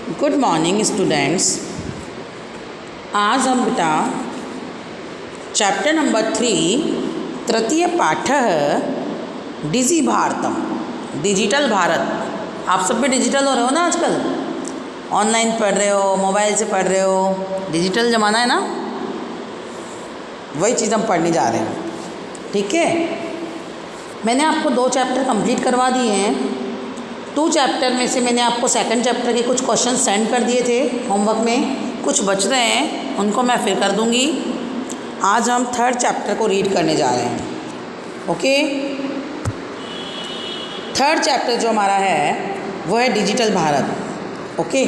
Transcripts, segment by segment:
Good morning students. आज हम बेटा चैप्टर नंबर 3 तृतीय पाठः डिजि भारतम, डिजिटल भारत। आप सब भी डिजिटल हो रहे हो ना आजकल, ऑनलाइन पढ़ रहे हो, मोबाइल से पढ़ रहे हो, डिजिटल ज़माना है ना। वही चीज़ हम पढ़ने जा रहे हैं, ठीक है। मैंने आपको 2 चैप्टर कंप्लीट करवा दिए हैं। 2 चैप्टर में से मैंने आपको सेकंड चैप्टर के कुछ क्वेश्चन सेंड कर दिए थे होमवर्क में, कुछ बच रहे हैं, उनको मैं फिर कर दूंगी। आज हम थर्ड चैप्टर को रीड करने जा रहे हैं, ओके। थर्ड चैप्टर जो हमारा है वो है डिजिटल भारत, ओके।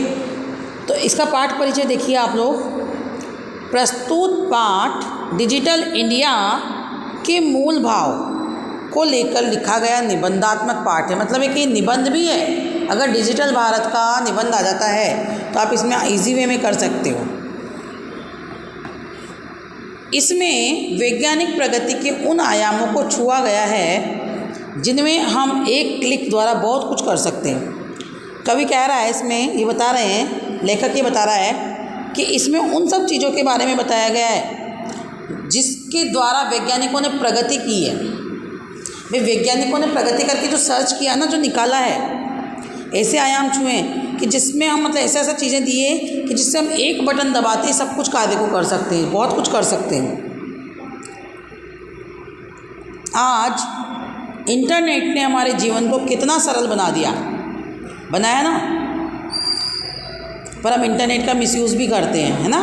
तो इसका पाठ परिचय देखिए आप लोग। प्रस्तुत पाठ डिजिटल इंडिया के मूल भाव को लेकर लिखा गया निबंधात्मक पाठ है। मतलब एक ये निबंध भी है। अगर डिजिटल भारत का निबंध आ जाता है तो आप इसमें इजी वे में कर सकते हो। इसमें वैज्ञानिक प्रगति के उन आयामों को छुआ गया है जिनमें हम एक क्लिक द्वारा बहुत कुछ कर सकते हैं। कवि कह रहा है, इसमें ये बता रहे हैं, लेखक ये बता रहा है कि इसमें उन सब चीज़ों के बारे में बताया गया है जिसके द्वारा वैज्ञानिकों ने प्रगति की है। वे वैज्ञानिकों ने प्रगति करके जो सर्च किया ना, जो निकाला है, ऐसे आयाम छुए कि जिसमें हम मतलब ऐसा ऐसा चीज़ें दिए कि जिससे हम एक बटन दबाते ही सब कुछ कार्य को कर सकते हैं, बहुत कुछ कर सकते हैं। आज इंटरनेट ने हमारे जीवन को कितना सरल बना दिया, बनाया ना। पर हम इंटरनेट का मिसयूज़ भी करते हैं, है ना।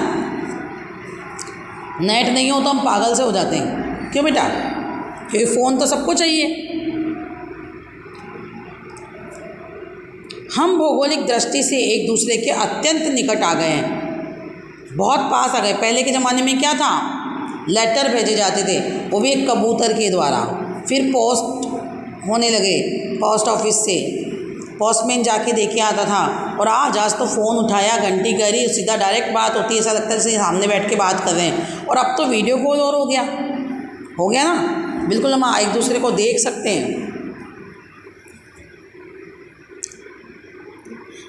नेट नहीं हो तो हम पागल से हो जाते हैं। क्यों बेटा? क्योंकि फ़ोन तो सबको चाहिए। हम भौगोलिक दृष्टि से एक दूसरे के अत्यंत निकट आ गए हैं, बहुत पास आ गए। पहले के ज़माने में क्या था, लेटर भेजे जाते थे, वो भी एक कबूतर के द्वारा, फिर पोस्ट होने लगे, पोस्ट ऑफिस से पोस्टमैन जाके देके आता था। और आज तो फ़ोन उठाया, घंटी करी, सीधा डायरेक्ट बात होती है, ऐसा लगता है जैसे सामने बैठ के बात कर रहे हैं। और अब तो वीडियो कॉल और हो गया ना, बिल्कुल हम एक दूसरे को देख सकते हैं।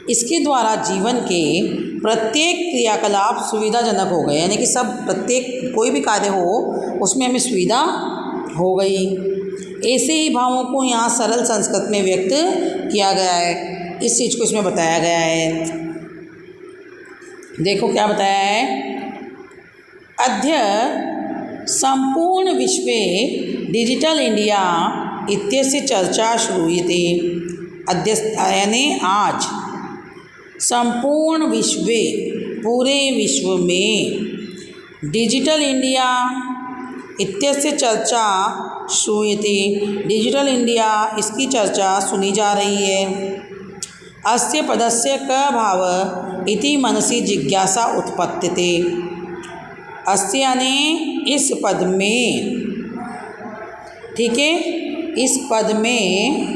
इसके द्वारा जीवन के प्रत्येक क्रियाकलाप सुविधाजनक हो गए, यानी कि सब प्रत्येक कोई भी कार्य हो उसमें हमें सुविधा हो गई। ऐसे ही भावों को यहाँ सरल संस्कृत में व्यक्त किया गया है। इस चीज़ को इसमें बताया गया है। देखो क्या बताया है। अद्य संपूर्ण विश्वे डिजिटल इंडिया इत्यस्य चर्चा श्रूयते। अद्य यानी आज संपूर्ण विश्वे, पूरे विश्व में डिजिटल इंडिया इत्यस्य चर्चा श्रूयते, डिजिटल इंडिया इसकी चर्चा सुनी जा रही है। अस्य पदस्य क भाव इति मनसि जिज्ञासा उत्पद्यते। अस्य यानी इस पद में, ठीक है, इस पद में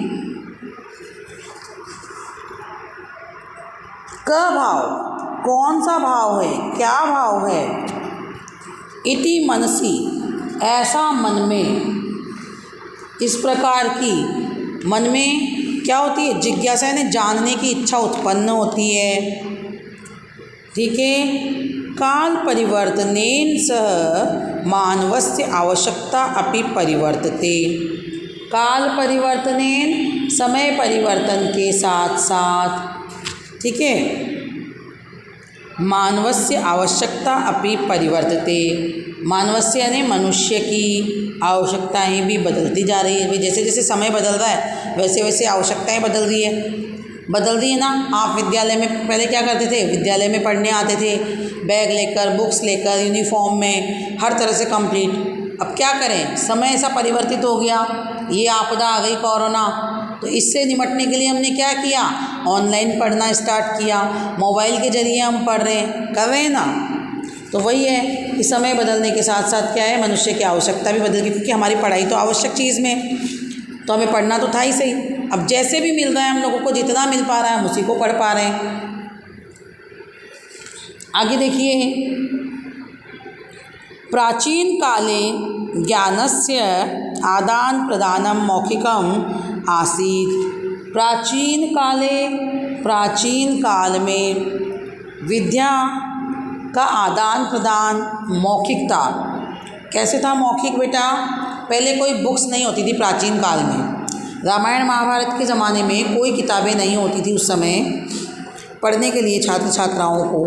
क भाव, कौन सा भाव है, क्या भाव है, इति मनसी ऐसा मन में, इस प्रकार की मन में क्या होती है, जिज्ञासा यानी जानने की इच्छा उत्पन्न होती है, ठीक है। काल परिवर्तनेन सह मानवस्य आवश्यकता अपि परिवर्तते। काल परिवर्तनेन, समय परिवर्तन के साथ साथ, ठीक है, मानवस्य आवश्यकता अपि परिवर्तते। मानवस्य यानी मनुष्य की आवश्यकताएं भी बदलती जा रही है। जैसे जैसे समय बदल रहा है वैसे वैसे आवश्यकताएं बदल रही है ना। आप विद्यालय में पहले क्या करते थे, विद्यालय में पढ़ने आते थे बैग लेकर, बुक्स लेकर, यूनिफॉर्म में, हर तरह से कंप्लीट। अब क्या करें, समय ऐसा परिवर्तित हो गया, ये आपदा आ गई कोरोना, तो इससे निपटने के लिए हमने क्या किया, ऑनलाइन पढ़ना स्टार्ट किया, मोबाइल के ज़रिए हम पढ़ रहे हैं, कर रहे हैं ना। तो वही है कि समय बदलने के साथ साथ क्या है, मनुष्य की आवश्यकता भी बदल गई, क्योंकि हमारी पढ़ाई तो आवश्यक चीज़ में, तो हमें पढ़ना तो था ही सही। अब जैसे भी मिल रहा है हम लोगों को, जितना मिल पा रहा है हम उसी को पढ़ पा रहे हैं। आगे देखिए। प्राचीन काले ज्ञानस्य आदान प्रदानम मौखिकम आसीत्। प्राचीन काल में विद्या का आदान प्रदान मौखिक था। कैसे था मौखिक बेटा? पहले कोई बुक्स नहीं होती थी प्राचीन काल में। रामायण महाभारत के ज़माने में कोई किताबें नहीं होती थी उस समय पढ़ने के लिए छात्र छात्राओं को।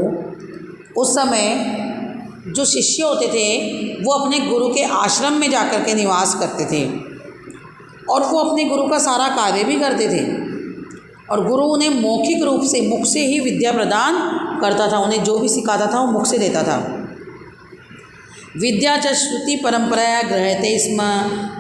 उस समय जो शिष्य होते थे वो अपने गुरु के आश्रम में जाकर के निवास करते थे और वो अपने गुरु का सारा कार्य भी करते थे और गुरु उन्हें मौखिक रूप से मुख से ही विद्या प्रदान करता था। उन्हें जो भी सिखाता था वो मुख से देता था। विद्या च श्रुति परंपराया गृह्यते स्म,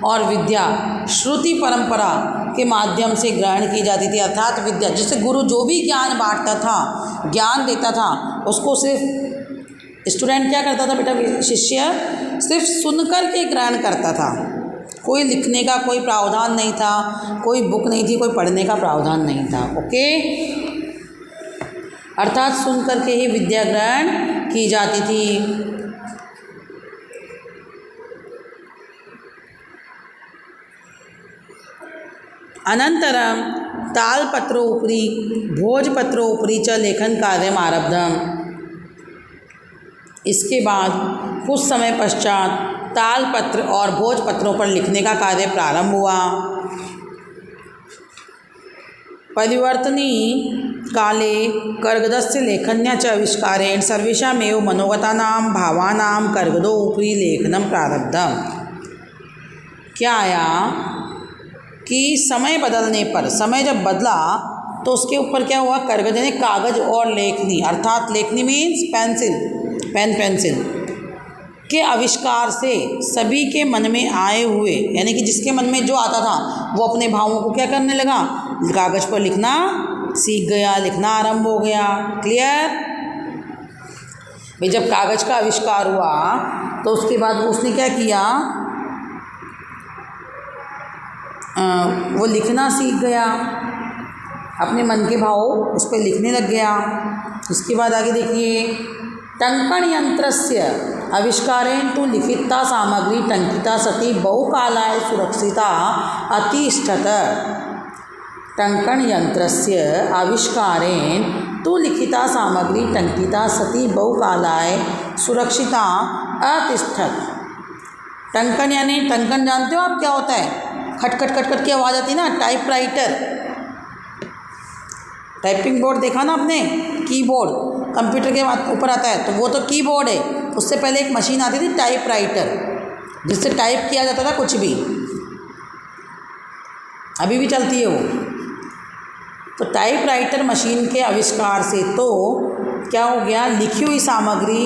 और विद्या श्रुति परंपरा के माध्यम से ग्रहण की जाती थी। अर्थात विद्या जैसे गुरु जो भी ज्ञान बांटता था, ज्ञान देता था, उसको सिर्फ स्टूडेंट क्या करता था बेटा? शिष्य सिर्फ सुनकर के ग्रहण करता था। कोई लिखने का कोई प्रावधान नहीं था, कोई बुक नहीं थी, कोई पढ़ने का प्रावधान नहीं था। ओके, अर्थात सुन करके ही विद्या ग्रहण की जाती थी। अनंतरम तालपत्रोपरि भोजपत्रोपरि च लेखन कार्यम आरब्धम। इसके बाद कुछ समय पश्चात तालपत्र और भोजपत्रों पर लिखने का कार्य प्रारंभ हुआ। परिवर्तनी काले कर्गदस्य लेखन्या च आविष्कारेण सर्वेषामेव मनोगतानां भावानां कर्गदो उपरि लेखनं प्रारब्धम। क्या आया कि समय बदलने पर, समय जब बदला तो उसके ऊपर क्या हुआ? कर्गद यानी कागज़ और लेखनी, अर्थात लेखनी मीन्स पेंसिल, पेंसिल के आविष्कार से सभी के मन में आए हुए, यानी कि जिसके मन में जो आता था वो अपने भावों को क्या करने लगा? कागज़ पर लिखना सीख गया, लिखना आरंभ हो गया। क्लियर? भाई जब कागज़ का आविष्कार हुआ तो उसके बाद उसने क्या किया? वो लिखना सीख गया, अपने मन के भाव उस पर लिखने लग गया। उसके बाद आगे देखिए, टंकण यंत्रस्य आविष्कारेण तु लिखिता सामग्री टंकिता सती बहुकालाय सुरक्षिता अतिष्ठत। टंकण यंत्रस्य आविष्कारेण तु लिखिता सामग्री टंकिता सती बहुकालाय सुरक्षिता अतिष्ठत। टंकन यानी, टंकन जानते हो आप क्या होता है? खट खट खट खट की आवाज़ आती है ना, टाइपराइटर, टाइपिंग बोर्ड देखा ना आपने? कीबोर्ड कंप्यूटर के ऊपर आता है तो वो तो कीबोर्ड है। उससे पहले एक मशीन आती थी टाइपराइटर, जिससे टाइप किया जाता था कुछ भी, अभी भी चलती है वो। तो टाइपराइटर मशीन के आविष्कार से तो क्या हो गया? लिखी हुई सामग्री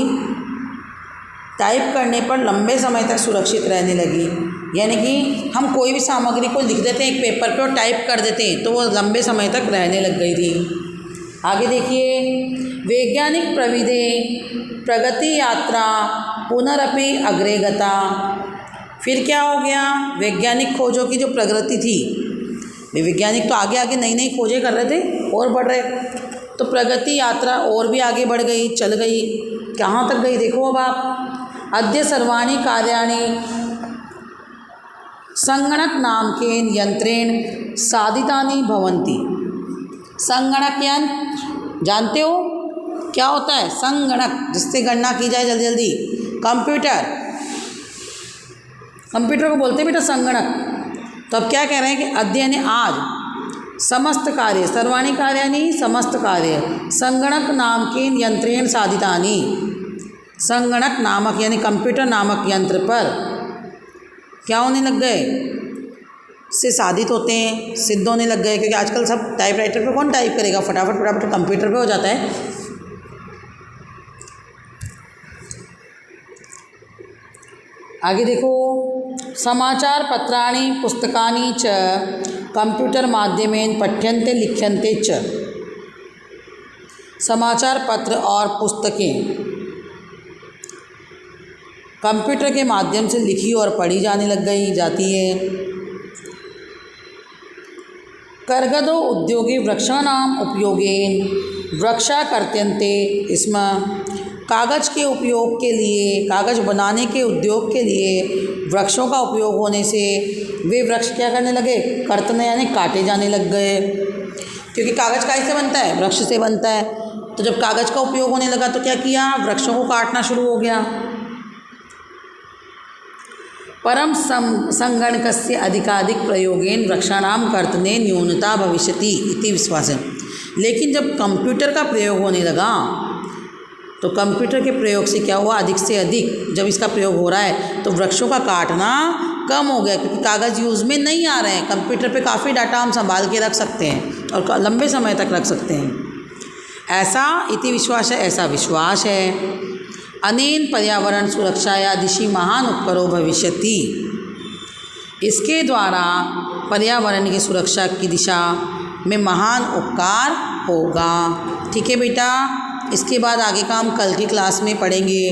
टाइप करने पर लंबे समय तक सुरक्षित रहने लगी। यानी कि हम कोई भी सामग्री को लिख देते हैं एक पेपर पे और टाइप कर देते हैं तो वो लंबे समय तक रहने लग गई थी। आगे देखिए, वैज्ञानिक प्रविधे प्रगति यात्रा पुनरपि अग्रे गता। फिर क्या हो गया? वैज्ञानिक खोजों की जो प्रगति थी, वैज्ञानिक तो आगे आगे नई नई खोजें कर रहे थे और बढ़ रहे, तो प्रगति यात्रा और भी आगे बढ़ गई, चल गई। कहाँ तक गई देखो अब आप। अद्य सर्वाणि कार्याणि संगणक नाम के यंत्रेण साधितानि भवन्ति। संगणक यंत्र जानते हो क्या होता है? संगणक, जिससे गणना की जाए जल्दी जल्दी। कंप्यूटर, कंप्यूटर को बोलते हैं बेटा संगणक। तो अब क्या कह रहे हैं कि अद्य यानी आज समस्त कार्य, सर्वाणि कार्याणि समस्त कार्य संगणक नाम के यंत्रेण साधितानि। संगणक नामक यानी कंप्यूटर नामक यंत्र पर क्या होने लग गए? से साधित होते हैं, सिद्ध होने लग गए। क्योंकि आजकल सब टाइपराइटर पे कौन टाइप करेगा, फटाफट फटाफट कंप्यूटर पे हो जाता है। आगे देखो, समाचार पत्राणि पुस्तकानि च कंप्यूटर माध्यमेन पठ्यन्ते लिख्यन्ते च। समाचार पत्र और पुस्तकें कंप्यूटर के माध्यम से लिखी और पढ़ी जाने लग गई जाती है। कर्गदो उद्योगे वृक्षाणाम उपयोगेन वृक्षा कर्त्यन्ते स्म। कागज़ के उपयोग के लिए, कागज़ बनाने के उद्योग के लिए वृक्षों का उपयोग होने से वे वृक्ष क्या करने लगे? कर्तन यानी काटे जाने लग गए। क्योंकि कागज़ काहे से बनता है? वृक्ष से बनता है। तो जब कागज़ का उपयोग होने लगा तो क्या किया? वृक्षों को काटना शुरू हो गया। परम संगणकस्य अधिकाधिक प्रयोगेन वृक्षाणाम कर्तने न्यूनता भविष्यति इति विश्वास है। लेकिन जब कंप्यूटर का प्रयोग होने लगा तो कंप्यूटर के प्रयोग से क्या हुआ? अधिक से अधिक जब इसका प्रयोग हो रहा है तो वृक्षों का काटना कम हो गया, क्योंकि कागज़ यूज़ में नहीं आ रहे हैं। कंप्यूटर पे काफ़ी डाटा हम संभाल के रख सकते हैं और लंबे समय तक रख सकते हैं। ऐसा इति विश्वास है, ऐसा विश्वास है। अनेन पर्यावरण सुरक्षाया दिशि महान उपकरो भविष्यति। इसके द्वारा पर्यावरण की सुरक्षा की दिशा में महान उपकार होगा। ठीक है बेटा, इसके बाद आगे का हम कल की क्लास में पढ़ेंगे।